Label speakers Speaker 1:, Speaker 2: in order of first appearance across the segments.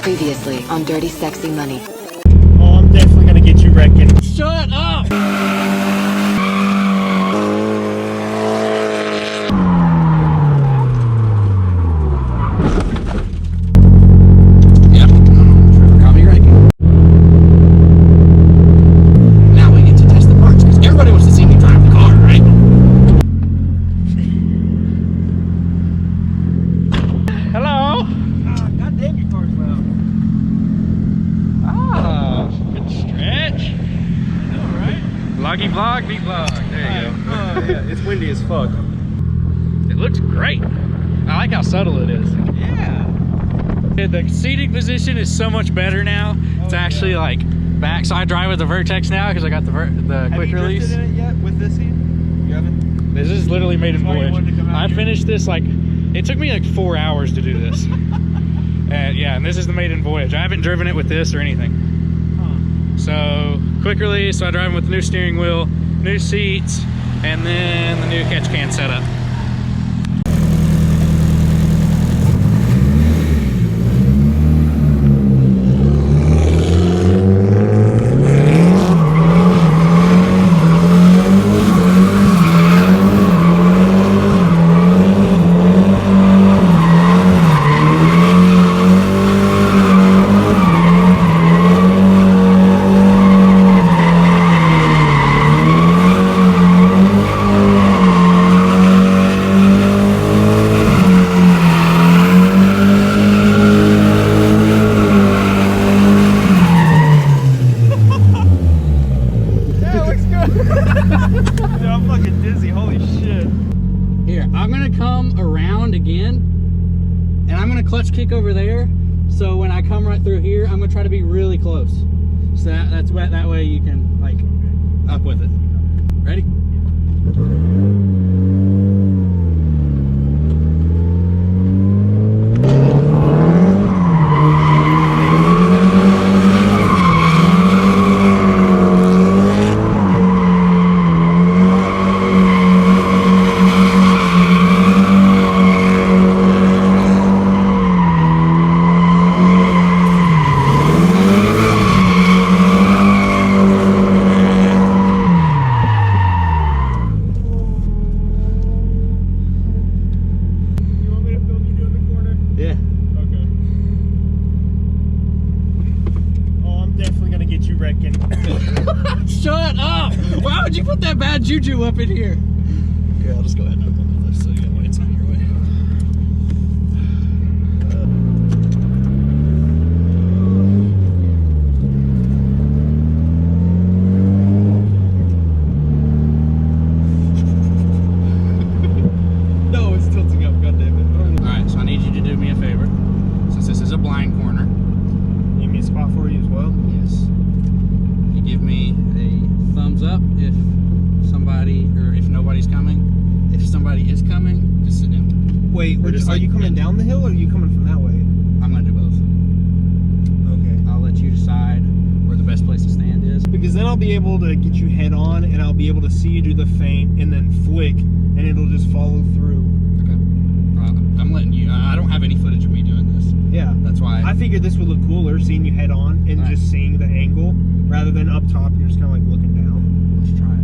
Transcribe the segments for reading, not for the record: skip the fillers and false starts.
Speaker 1: Previously on Dirty Sexy Money.
Speaker 2: Oh, I'm definitely gonna get you wrecking.
Speaker 3: Shut up! Yep. Trevor caught me wrecking. Now we get to test the parts, because everybody wants to see me drive the car, right? Hello!
Speaker 2: God damn, your car's loud.
Speaker 3: Ah, good stretch. I know, right? Vloggy vlog, beat vlog. There you go.
Speaker 2: Oh, yeah, it's windy as fuck.
Speaker 3: It looks great. I like how subtle it is.
Speaker 2: Yeah.
Speaker 3: The seating position is so much better now. It's actually like back. So I drive with the Vertex now because I got the quick release.
Speaker 2: Have you drifted in it yet with this seat? You haven't?
Speaker 3: This is literally maiden
Speaker 2: Why you
Speaker 3: voyage.
Speaker 2: wanted to come out
Speaker 3: I
Speaker 2: here?
Speaker 3: finished this like, it took me like 4 hours to do this. And yeah, and this is the maiden voyage. I haven't driven it with this or anything.
Speaker 2: Huh.
Speaker 3: So quick release, so I drive with the new steering wheel, new seats, and then the new catch can setup.
Speaker 2: Dude, I'm fucking dizzy. Holy shit.
Speaker 3: Here, I'm gonna come around again, and I'm gonna clutch kick over there. So when I come right through here, I'm gonna try to be really close. So that's that way you can like up with it. Ready?
Speaker 2: You want me to film you doing the corner?
Speaker 3: Yeah.
Speaker 2: Okay. Oh, I'm definitely gonna get you wrecking.
Speaker 3: Shut up! Why would you put that bad juju up in here? Here, I'll just go ahead and open this so you get it's not your way.
Speaker 2: No, it's tilting up. God damn it.
Speaker 3: Alright, so I need you to do me a favor. Since this is a blind corner,
Speaker 2: Give me a spot for you as well.
Speaker 3: yes. You give me a thumbs up if somebody, or if nobody's coming. If somebody is coming, just sit down.
Speaker 2: Wait,
Speaker 3: Or just
Speaker 2: are
Speaker 3: like-
Speaker 2: you coming down the hill or are you coming from that way?
Speaker 3: I'm gonna do both.
Speaker 2: Okay.
Speaker 3: I'll let you decide where the best place to stand is.
Speaker 2: Because then I'll be able to get you head on and I'll be able to see you do the feint and then flick and it'll just follow through.
Speaker 3: Okay. I'm letting you, I don't have any footage of me doing this.
Speaker 2: Yeah.
Speaker 3: That's why.
Speaker 2: I figured this would look cooler seeing you head on and
Speaker 3: Right.
Speaker 2: just seeing the angle rather than up top you're just kind of like looking down.
Speaker 3: Let's try it.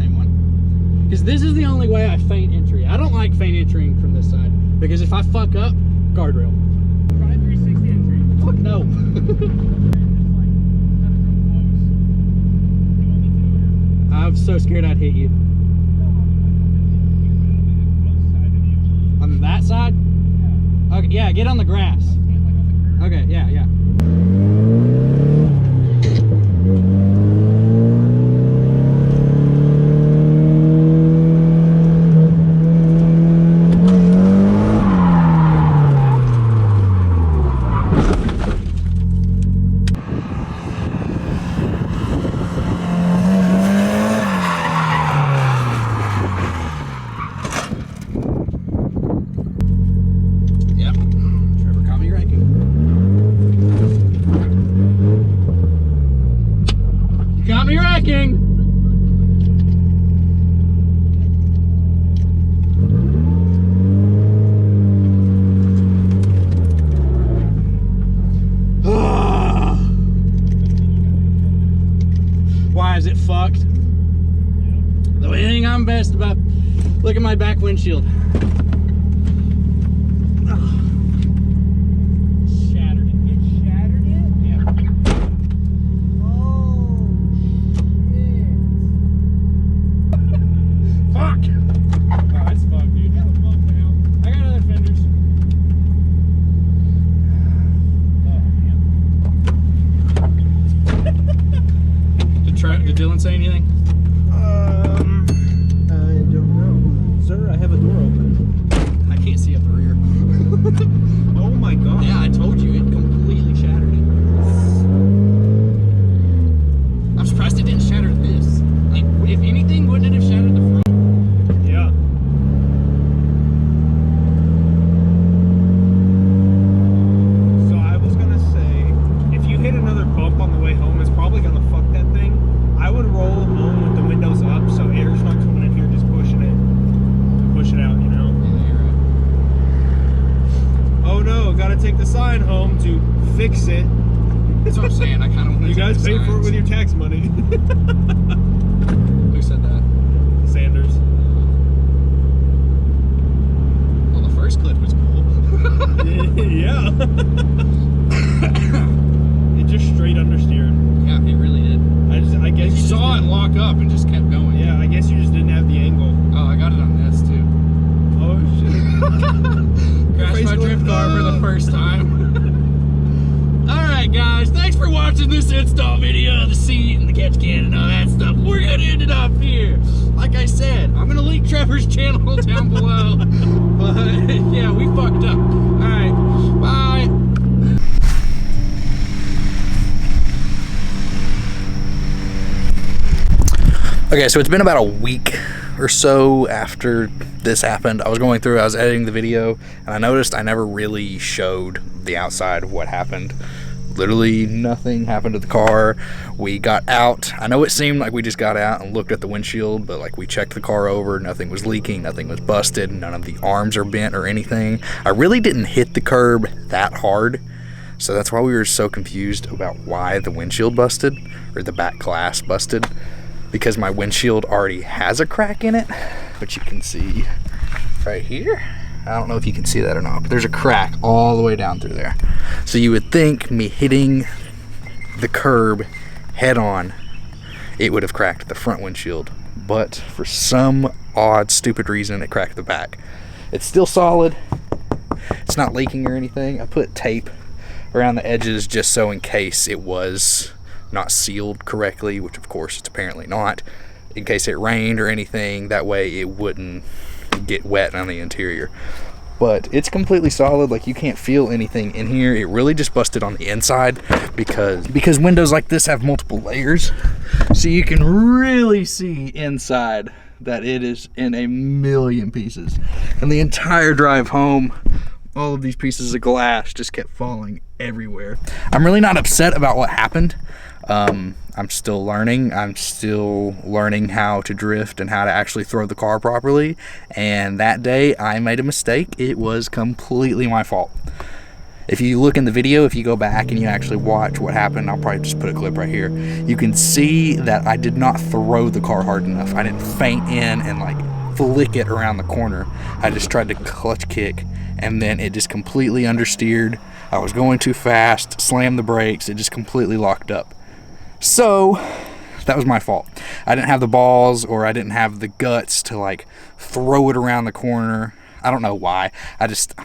Speaker 3: same one. Because this is the only way I feint entry. I don't like feint entering from this side. Because if I fuck up, guardrail.
Speaker 2: Try 360 entry.
Speaker 3: Fuck no. I'm so scared I'd hit you. On that side? Yeah. Okay, yeah, get on the grass. Okay, yeah, yeah. Why is it fucked? The only thing I'm best about, look at my back windshield. Shattered it.
Speaker 2: It shattered it?
Speaker 3: Yeah.
Speaker 2: Oh, shit.
Speaker 3: Fuck! Oh, that's fucked, dude. I got other fenders. Did Dylan say anything?
Speaker 2: I don't know. Sir, I have a door open.
Speaker 3: I can't see up the rear.
Speaker 2: Oh my god.
Speaker 3: Yeah, I told you, it completely shattered it. I'm surprised it didn't shatter this. Like, if anything, wouldn't it have shattered the front?
Speaker 2: Yeah. So I was gonna say, if you hit another bump on the way home, it's probably gonna fuck that thing. I would roll home with the windows up so air's not coming in here just pushing it out, you know?
Speaker 3: Yeah, you're right.
Speaker 2: Oh no, gotta take the sign home to fix it.
Speaker 3: That's what I'm saying, I kind of want to
Speaker 2: You guys pay for it with your tax money.
Speaker 3: Who said that?
Speaker 2: Sanders.
Speaker 3: Well, the first clip was cool.
Speaker 2: Yeah. It just straight understeered.
Speaker 3: Yeah, it really did.
Speaker 2: I guess
Speaker 3: You
Speaker 2: you
Speaker 3: saw it lock up and just kept going.
Speaker 2: Yeah, I guess you just didn't have the angle.
Speaker 3: Oh, I got it on this too.
Speaker 2: Oh shit.
Speaker 3: Crashed my drift car for the first time. Alright guys, thanks for watching this install video of the seat and the catch can and all that stuff. We're gonna end it off here. Like I said, I'm gonna link Trevor's channel down below. But yeah, we fucked up. Alright, bye. Okay, so it's been about a week or so after this happened. I was going through, I was editing the video, and I noticed I never really showed the outside of what happened. Literally nothing happened to the car. We got out. I know it seemed like we just got out and looked at the windshield, but like we checked the car over, nothing was leaking, nothing was busted, none of the arms are bent or anything. I really didn't hit the curb that hard, so that's why we were so confused about why the windshield busted, or the back glass busted. Because my windshield already has a crack in it, but you can see right here. I don't know if you can see that or not, but there's a crack all the way down through there. So you would think me hitting the curb head on, it would have cracked the front windshield, but for some odd, stupid reason, it cracked the back. It's still solid. It's not leaking or anything. I put tape around the edges just so in case it was not sealed correctly, which of course it's apparently not, in case it rained or anything, that way it wouldn't get wet on the interior. But it's completely solid, like you can't feel anything in here. It really just busted on the inside because windows like this have multiple layers, so you can really see inside that it is in a million pieces. And the entire drive home, all of these pieces of glass just kept falling everywhere. I'm really not upset about what happened. I'm still learning. I'm still learning how to drift and how to actually throw the car properly. And that day I made a mistake. It was completely my fault.
Speaker 4: If you look in the video, if you go back and you actually watch what happened, I'll probably just put a clip right here. You can see that I did not throw the car hard enough. I didn't feint in and like flick it around the corner. I just tried to clutch kick, and then it just completely understeered. I was going too fast, slammed the brakes, it just completely locked up. So that was my fault. I didn't have the balls, or I didn't have the guts to like throw it around the corner. I don't know why. I just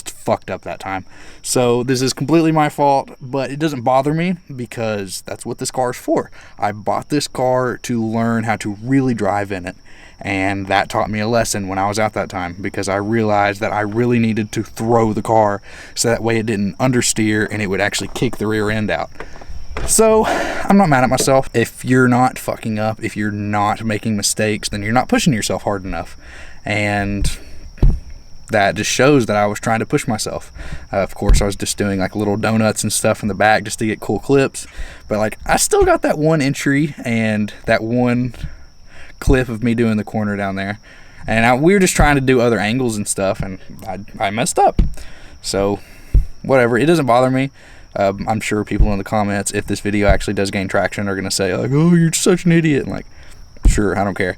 Speaker 4: fucked up that time. So this is completely my fault, but it doesn't bother me because that's what this car is for. I bought this car to learn how to really drive in it, and that taught me a lesson when I was out that time, because I realized that I really needed to throw the car so that way it didn't understeer and it would actually kick the rear end out. So I'm not mad at myself. If you're not fucking up, if you're not making mistakes, then you're not pushing yourself hard enough, and that just shows that I was trying to push myself. Of course, I was just doing like little donuts and stuff in the back just to get cool clips, but like I still got that one entry and that one clip of me doing the corner down there, and we were just trying to do other angles and stuff, and I messed up. So whatever, it doesn't bother me. I'm sure people in the comments, if this video actually does gain traction, are gonna say like, oh, you're such an idiot, and like, sure, I don't care.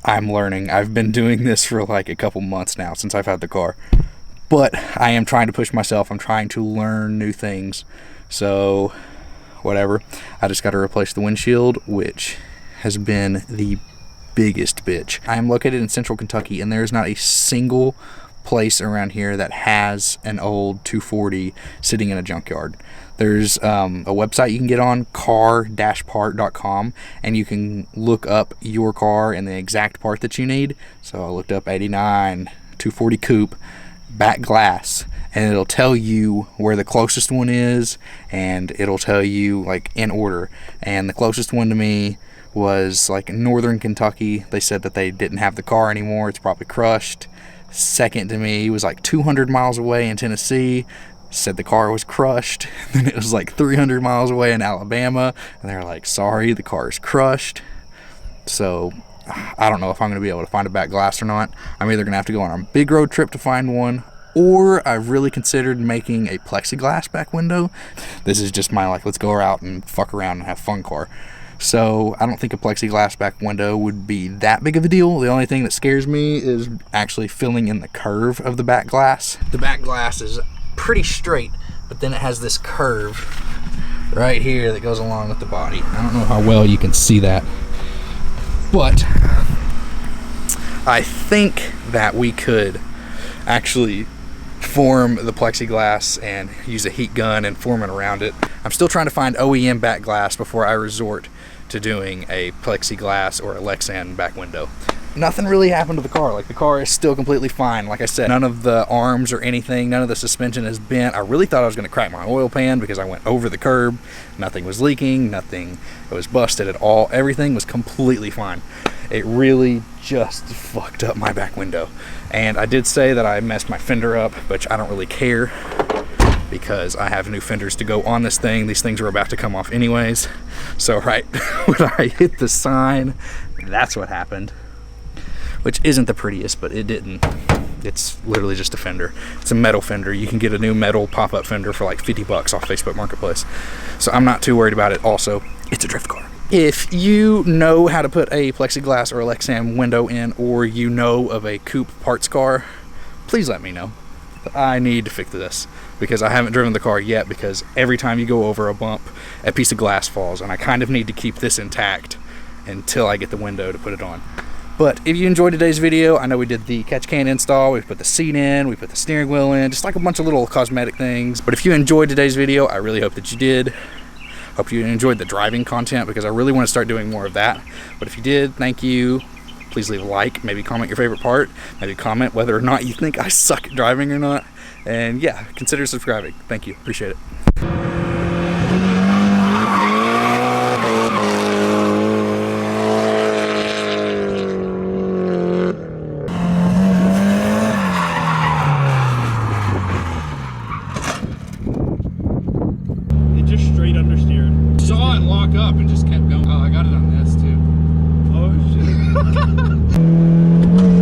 Speaker 4: I'm learning. I've been doing this for like a couple months now since I've had the car, but I am trying to push myself. I'm trying to learn new things. So whatever, I just got to replace the windshield, which has been the biggest bitch. I am located in central Kentucky, and there is not a single place around here that has an old 240 sitting in a junkyard. There's a website you can get on, car-part.com, and you can look up your car and the exact part that you need. So I looked up 89 240 coupe back glass, and it'll tell you where the closest one is, and it'll tell you like in order. And the closest one to me was like in northern Kentucky. They said that they didn't have the car anymore, it's probably crushed. Second to me was like 200 miles away in Tennessee, said the car was crushed. Then it was like 300 miles away in Alabama, and they're like, sorry, the car is crushed. So I don't know if I'm going to be able to find a back glass or not. I'm either going to have to go on a big road trip to find one, or I've really considered making a plexiglass back window. This is just my like, let's go out and fuck around and have fun car. So I don't think a plexiglass back window would be that big of a deal. The only thing that scares me is actually filling in the curve of the back glass. The back glass is pretty straight, but then it has this curve right here that goes along with the body. I don't know how well you can see that, but I think that we could actually form the plexiglass and use a heat gun and form it around it. I'm still trying to find OEM back glass before I resort to doing a plexiglass or a Lexan back window. Nothing really happened to the car. Like, the car is still completely fine. Like I said, none of the arms or anything, none of the suspension is bent. I really thought I was going to crack my oil pan because I went over the curb. Nothing was leaking, nothing was busted at all. Everything was completely fine. It really just fucked up my back window. And I did say that I messed my fender up, but I don't really care because I have new fenders to go on this thing. These things are about to come off anyways. So right when I hit the sign, that's what happened. Which isn't the prettiest, but it didn't. It's literally just a fender. It's a metal fender. You can get a new metal pop-up fender for like $50 off Facebook Marketplace. So I'm not too worried about it. Also, it's a drift car. If you know how to put a plexiglass or a Lexan window in, or you know of a coupe parts car, please let me know. I need to fix this because I haven't driven the car yet, because every time you go over a bump, a piece of glass falls, and I kind of need to keep this intact until I get the window to put it on. But if you enjoyed today's video, I know we did the catch can install, we put the seat in, we put the steering wheel in, just like a bunch of little cosmetic things. But if you enjoyed today's video, I really hope that you did. Hope you enjoyed the driving content, because I really want to start doing more of that. But if you did, thank you. Please leave a like, maybe comment your favorite part, maybe comment whether or not you think I suck at driving or not. And yeah, consider subscribing. Thank you, appreciate it.
Speaker 3: Saw it lock up and just kept going. Oh, I got it on this too.
Speaker 2: Oh shit.